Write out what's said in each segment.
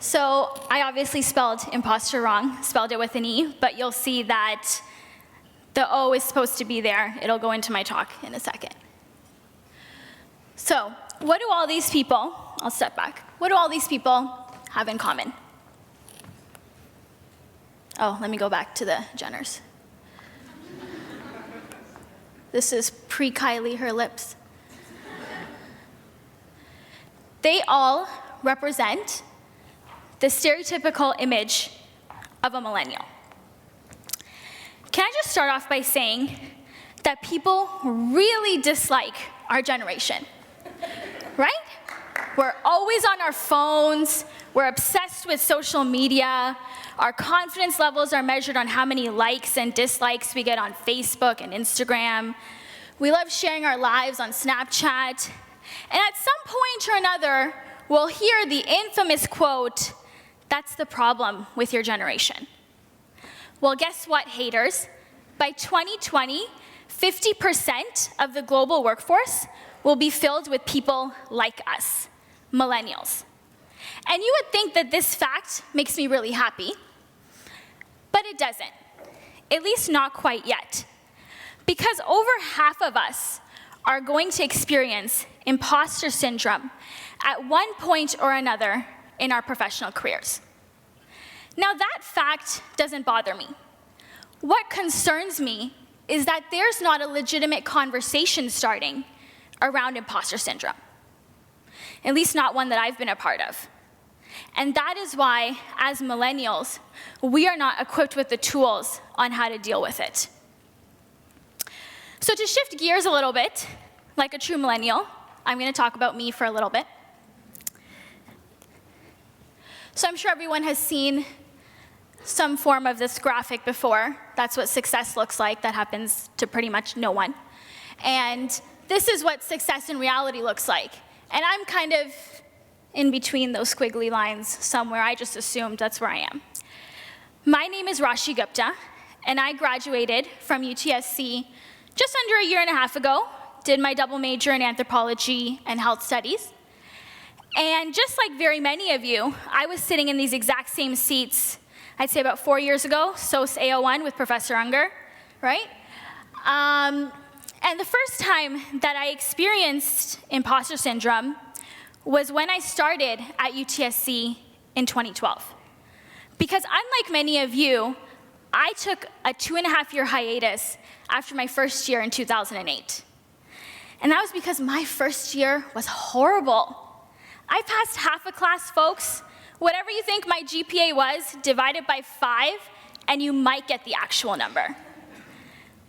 So I obviously spelled imposter wrong, spelled it with an E, but you'll see that the O is supposed to be there. It'll go into my talk in a second. So what do all these people, I'll step back, what do all these people have in common? Oh, let me go back to the Jenners. This is pre-Kylie, her lips. They all represent the stereotypical image of a millennial. Can I just start off by saying that people really dislike our generation, right? We're always on our phones, we're obsessed with social media, our confidence levels are measured on how many likes and dislikes we get on Facebook and Instagram. We love sharing our lives on Snapchat. And at some point or another, we'll hear the infamous quote, "That's the problem with your generation." Well, guess what, haters? By 2020, 50% of the global workforce will be filled with people like us, millennials. And you would think that this fact makes me really happy, but it doesn't, at least not quite yet. Because over half of us are going to experience imposter syndrome at one point or another in our professional careers. Now, that fact doesn't bother me. What concerns me is that there's not a legitimate conversation starting around imposter syndrome, at least not one that I've been a part of. And that is why, as millennials, we are not equipped with the tools on how to deal with it. So to shift gears a little bit, like a true millennial, I'm going to talk about me for a little bit. So I'm sure everyone has seen some form of this graphic before. That's what success looks like. That happens to pretty much no one. And this is what success in reality looks like. And I'm kind of in between those squiggly lines somewhere. I just assumed that's where I am. My name is Rashi Gupta, and I graduated from UTSC just under a year and a half ago, did my double major in Anthropology and Health Studies. And just like very many of you, I was sitting in these exact same seats, I'd say about 4 years ago, SOS AO1 with Professor Unger, right? And the first time that I experienced imposter syndrome was when I started at UTSC in 2012. Because unlike many of you, I took a 2.5-year hiatus after my first year in 2008. And that was because my first year was horrible. I passed half a class, folks. Whatever you think my GPA was, divide it by 5, and you might get the actual number.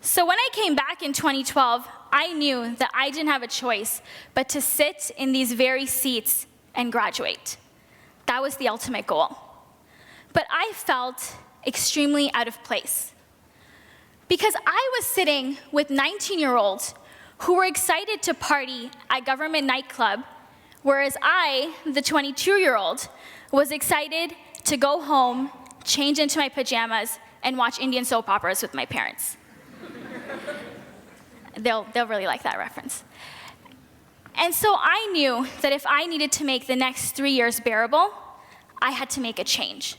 So when I came back in 2012, I knew that I didn't have a choice but to sit in these very seats and graduate. That was the ultimate goal. But I felt extremely out of place because I was sitting with 19-year-olds who were excited to party at government nightclub, whereas I, the 22-year-old, was excited to go home, change into my pajamas, and watch Indian soap operas with my parents. They'll really like that reference. And so I knew that if I needed to make the next 3 years bearable, I had to make a change.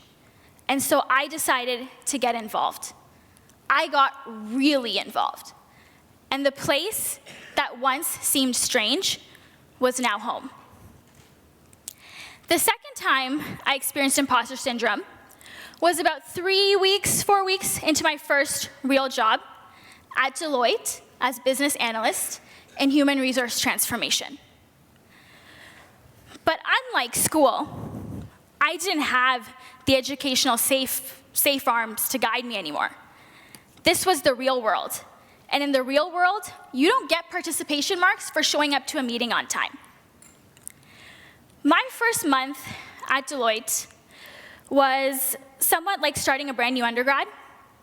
And so I decided to get involved. I got really involved. And the place that once seemed strange was now home. The second time I experienced imposter syndrome was about 4 weeks into my first real job at Deloitte as Business Analyst in Human Resource Transformation. But unlike school, I didn't have the educational safe arms to guide me anymore. This was the real world. And in the real world, you don't get participation marks for showing up to a meeting on time. My first month at Deloitte was somewhat like starting a brand new undergrad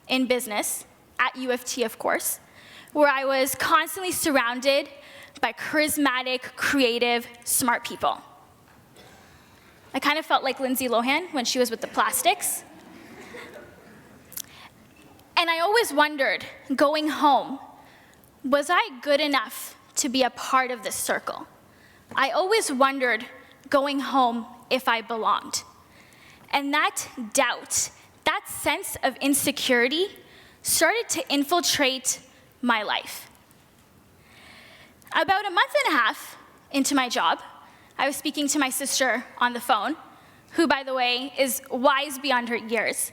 in business, at U of T, of course, where I was constantly surrounded by charismatic, creative, smart people. I kind of felt like Lindsay Lohan when she was with the Plastics. And I always wondered, going home, was I good enough to be a part of this circle? I always wondered, going home, if I belonged. And that doubt, that sense of insecurity, started to infiltrate my life. About a month and a half into my job, I was speaking to my sister on the phone, who, by the way, is wise beyond her years.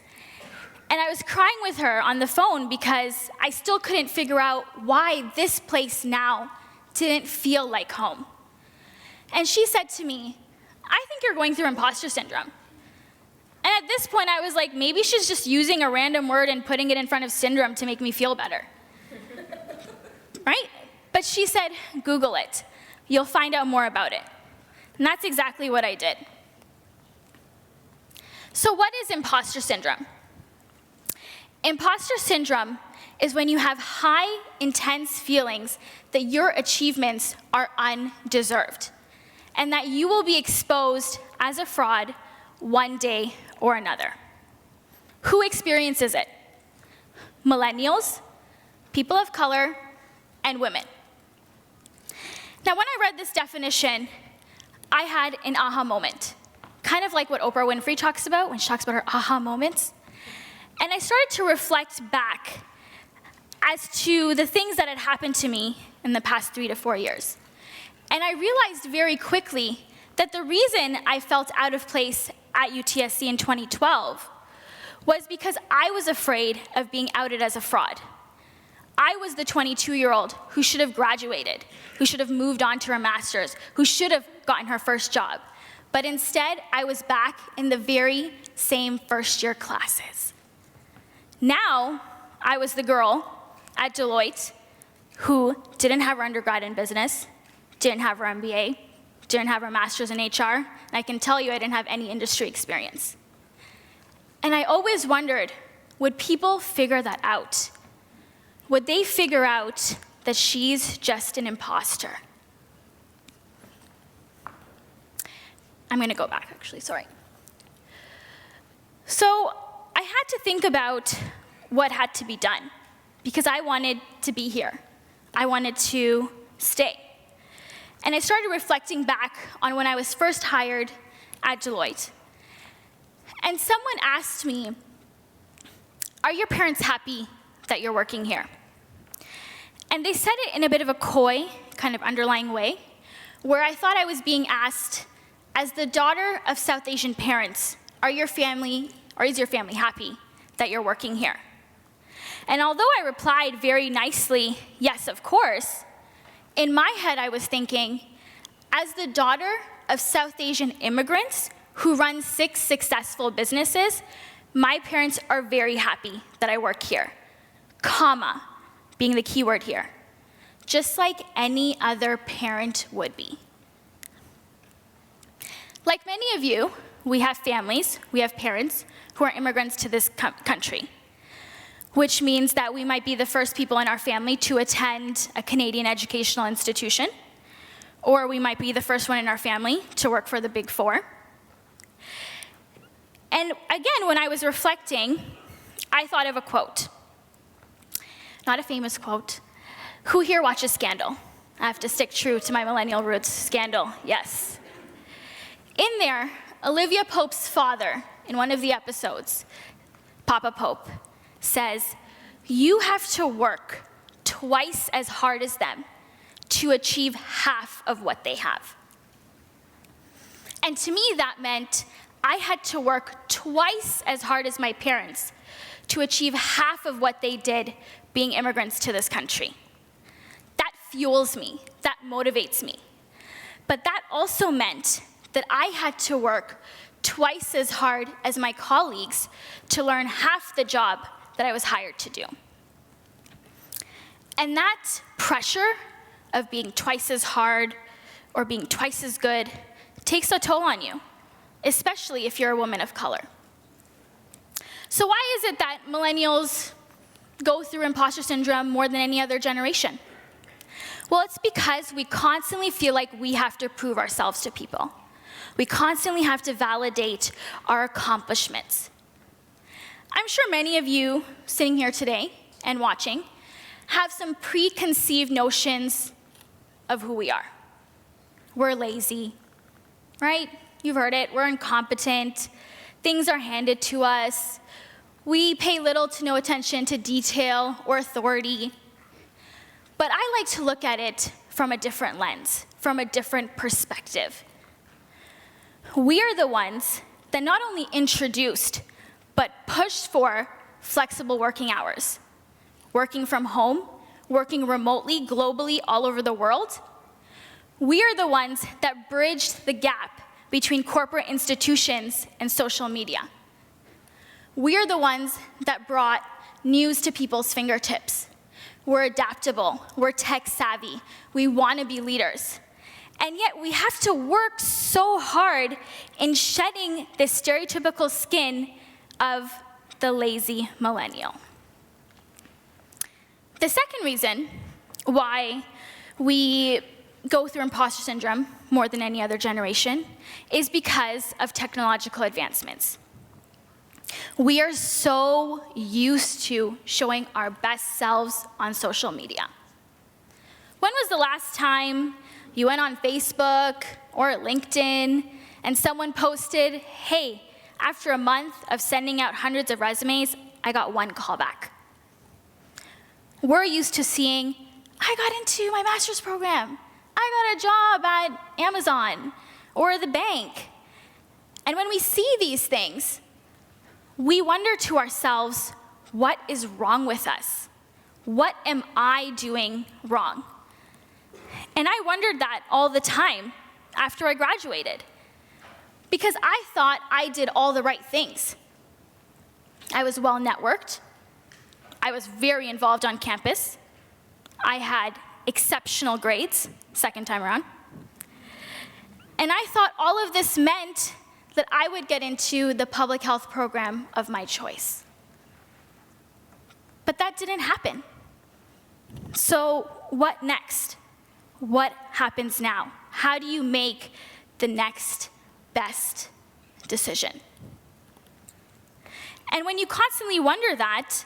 And I was crying with her on the phone because I still couldn't figure out why this place now didn't feel like home. And she said to me, "I think you're going through imposter syndrome." And at this point, I was like, maybe she's just using a random word and putting it in front of syndrome to make me feel better. Right? But she said, "Google it. You'll find out more about it." And that's exactly what I did. So what is imposter syndrome? Imposter syndrome is when you have high, intense feelings that your achievements are undeserved, and that you will be exposed as a fraud one day or another. Who experiences it? Millennials, people of color, and women. Now, when I read this definition, I had an aha moment, kind of like what Oprah Winfrey talks about when she talks about her aha moments. And I started to reflect back as to the things that had happened to me in the past 3 to 4 years. And I realized very quickly that the reason I felt out of place at UTSC in 2012 was because I was afraid of being outed as a fraud. I was the 22-year-old who should have graduated, who should have moved on to her master's, who should have gotten her first job. But instead, I was back in the very same first-year classes. Now, I was the girl at Deloitte who didn't have her undergrad in business, didn't have her MBA, didn't have her master's in HR, and I can tell you I didn't have any industry experience. And I always wondered, would people figure that out? Would they figure out that she's just an imposter? I'm going to go back, actually, sorry. So I had to think about what had to be done, because I wanted to be here. I wanted to stay. And I started reflecting back on when I was first hired at Deloitte. And someone asked me, "Are your parents happy that you're working here?" And they said it in a bit of a coy, kind of underlying way, where I thought I was being asked, as the daughter of South Asian parents, is your family happy that you're working here? And although I replied very nicely, yes, of course, in my head I was thinking, as the daughter of South Asian immigrants who run 6 successful businesses, my parents are very happy that I work here, comma, being the key word here, just like any other parent would be. Like many of you, we have families, we have parents who are immigrants to this country, which means that we might be the first people in our family to attend a Canadian educational institution, or we might be the first one in our family to work for the Big Four. And again, when I was reflecting, I thought of a quote. Not a famous quote. Who here watches Scandal? I have to stick true to my millennial roots. Scandal, yes. In there, Olivia Pope's father, in one of the episodes, Papa Pope, says, "You have to work twice as hard as them to achieve half of what they have." And to me, that meant I had to work twice as hard as my parents to achieve half of what they did being immigrants to this country. That fuels me, that motivates me. But that also meant that I had to work twice as hard as my colleagues to learn half the job that I was hired to do. And that pressure of being twice as hard or being twice as good takes a toll on you, especially if you're a woman of color. So why is it that millennials go through imposter syndrome more than any other generation? Well, it's because we constantly feel like we have to prove ourselves to people. We constantly have to validate our accomplishments. I'm sure many of you sitting here today and watching have some preconceived notions of who we are. We're lazy, right? You've heard it. We're incompetent. Things are handed to us. We pay little to no attention to detail or authority. But I like to look at it from a different lens, from a different perspective. We are the ones that not only introduced, but pushed for flexible working hours. Working from home, working remotely, globally, all over the world. We are the ones that bridged the gap between corporate institutions and social media. We are the ones that brought news to people's fingertips. We're adaptable, we're tech savvy, we want to be leaders. And yet we have to work so hard in shedding this stereotypical skin of the lazy millennial. The second reason why we go through imposter syndrome more than any other generation is because of technological advancements. We are so used to showing our best selves on social media. When was the last time you went on Facebook or LinkedIn and someone posted, hey, after a month of sending out hundreds of resumes, I got one call back? We're used to seeing, I got into my master's program. I got a job at Amazon or the bank. And when we see these things, we wonder to ourselves, what is wrong with us? What am I doing wrong? And I wondered that all the time after I graduated, because I thought I did all the right things. I was well networked. I was very involved on campus. I had exceptional grades, second time around. And I thought all of this meant that I would get into the public health program of my choice. But that didn't happen. So what next? What happens now? How do you make the next best decision? And when you constantly wonder that,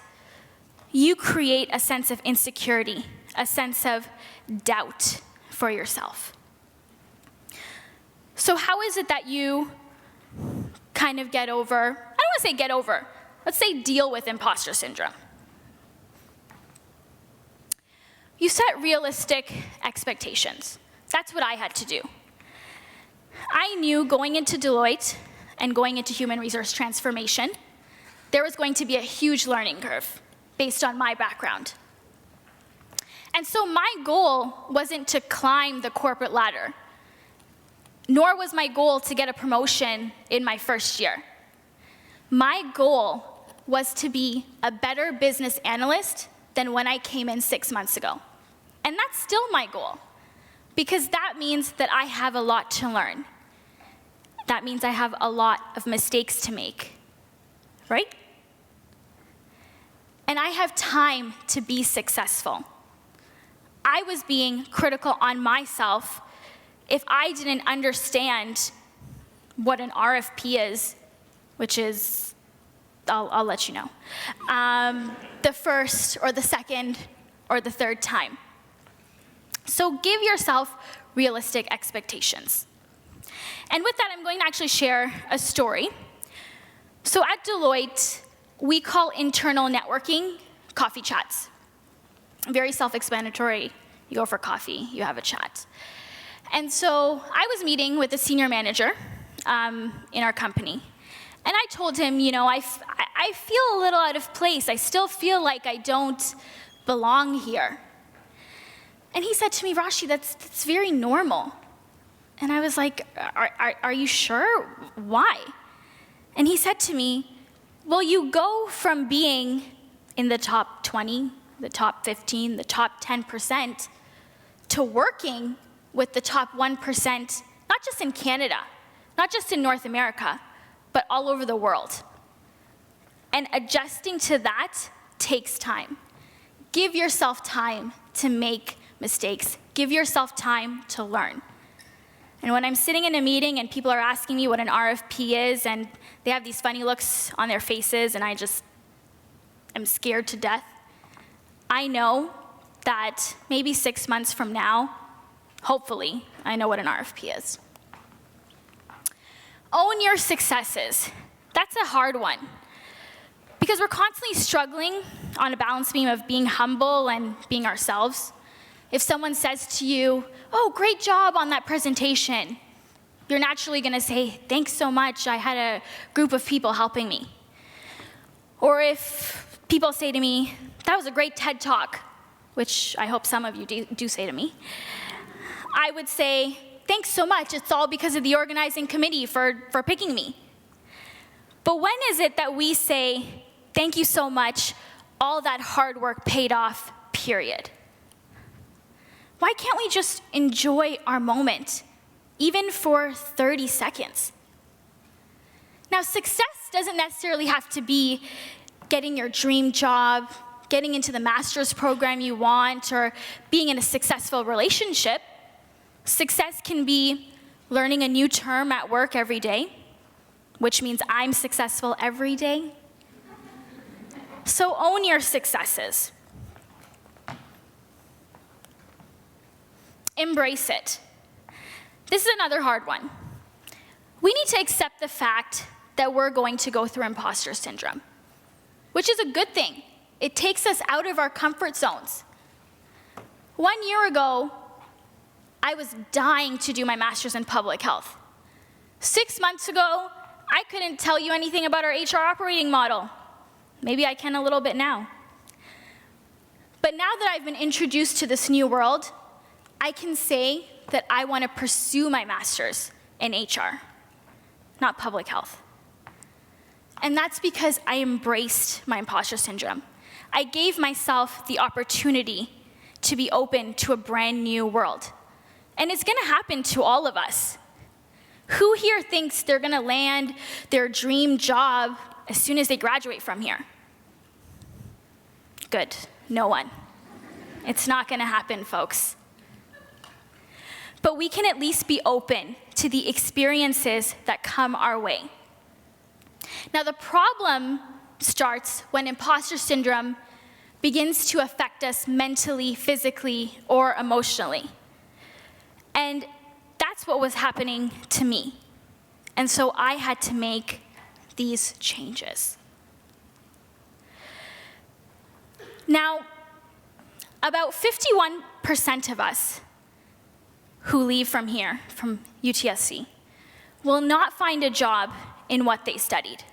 you create a sense of insecurity, a sense of doubt for yourself. So how is it that you kind of get over, I don't want to say get over, let's say deal with imposter syndrome? You set realistic expectations. That's what I had to do. I knew going into Deloitte and going into human resource transformation, there was going to be a huge learning curve based on my background. And so my goal wasn't to climb the corporate ladder, nor was my goal to get a promotion in my first year. My goal was to be a better business analyst than when I came in 6 months ago. And that's still my goal, because that means that I have a lot to learn. That means I have a lot of mistakes to make, right? And I have time to be successful. I was being critical on myself if I didn't understand what an RFP is, which is, I'll let you know, the first or the second or the third time. So give yourself realistic expectations. And with that, I'm going to actually share a story. So at Deloitte, we call internal networking coffee chats. Very self-explanatory. You go for coffee, you have a chat. And so I was meeting with a senior manager in our company. And I told him, you know, I feel a little out of place. I still feel like I don't belong here. And he said to me, Rashi, that's very normal. And I was like, are you sure? Why? And he said to me, well, you go from being in the top 20, the top 15, the top 10%, to working with the top 1%, not just in Canada, not just in North America, but all over the world. And adjusting to that takes time. Give yourself time to make mistakes. Give yourself time to learn. And when I'm sitting in a meeting and people are asking me what an RFP is, and they have these funny looks on their faces, and I just am scared to death, I know that maybe 6 months from now, hopefully, I know what an RFP is. Own your successes. That's that's a hard one. Because we're constantly struggling on a balance beam of being humble and being ourselves. If someone says to you, "Oh, great job on that presentation," you're naturally going to say, "Thanks so much, I had a group of people helping me." Or if people say to me, "That was a great TED Talk," which I hope some of you do say to me, I would say, "Thanks so much, it's all because of the organizing committee for picking me." But when is it that we say, "Thank you so much, all that hard work paid off, period"? Why can't we just enjoy our moment, even for 30 seconds? Now, success doesn't necessarily have to be getting your dream job, getting into the master's program you want, or being in a successful relationship. Success can be learning a new term at work every day, which means I'm successful every day. So own your successes. Embrace it. This is another hard one. We need to accept the fact that we're going to go through imposter syndrome, which is a good thing. It takes us out of our comfort zones. 1 year ago, I was dying to do my master's in public health. 6 months ago, I couldn't tell you anything about our HR operating model. Maybe I can a little bit now. But now that I've been introduced to this new world, I can say that I want to pursue my master's in HR, not public health. And that's because I embraced my imposter syndrome. I gave myself the opportunity to be open to a brand new world. And it's going to happen to all of us. Who here thinks they're going to land their dream job as soon as they graduate from here? Good, no one. It's not going to happen, folks. But we can at least be open to the experiences that come our way. Now, the problem starts when imposter syndrome begins to affect us mentally, physically, or emotionally. And that's what was happening to me. And so I had to make these changes. Now, about 51% of us who leave from here, from UTSC, will not find a job in what they studied.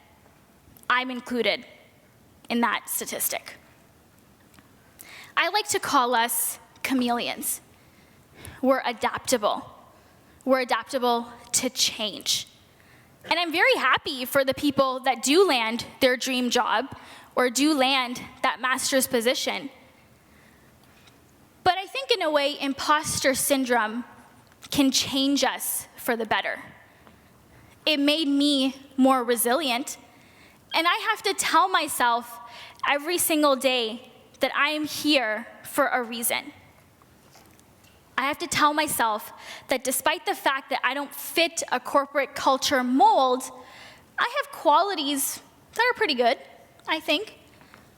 I'm included in that statistic. I like to call us chameleons. We're adaptable. We're adaptable to change. And I'm very happy for the people that do land their dream job or do land that master's position. But I think in a way, imposter syndrome can change us for the better. It made me more resilient, and I have to tell myself every single day that I am here for a reason. I have to tell myself that despite the fact that I don't fit a corporate culture mold, I have qualities that are pretty good, I think.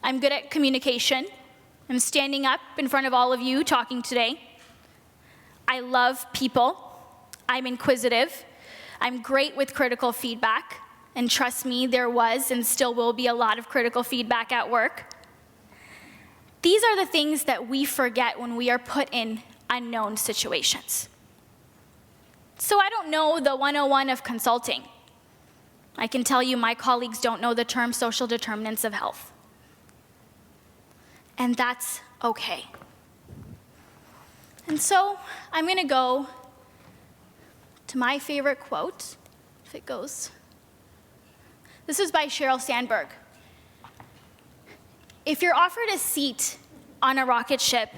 I'm good at communication. I'm standing up in front of all of you talking today. I love people. I'm inquisitive. I'm great with critical feedback. And trust me, there was and still will be a lot of critical feedback at work. These are the things that we forget when we are put in unknown situations. So I don't know the 101 of consulting. I can tell you my colleagues don't know the term social determinants of health. And that's okay. And so I'm going to go to my favorite quote, if it goes. This is by Sheryl Sandberg. If you're offered a seat on a rocket ship,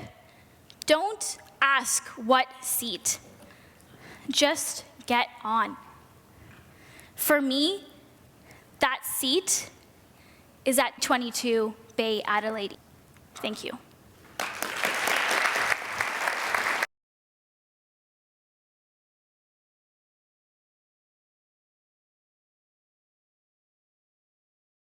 don't ask what seat. Just get on. For me, that seat is at 22 Bay Adelaide. Thank you.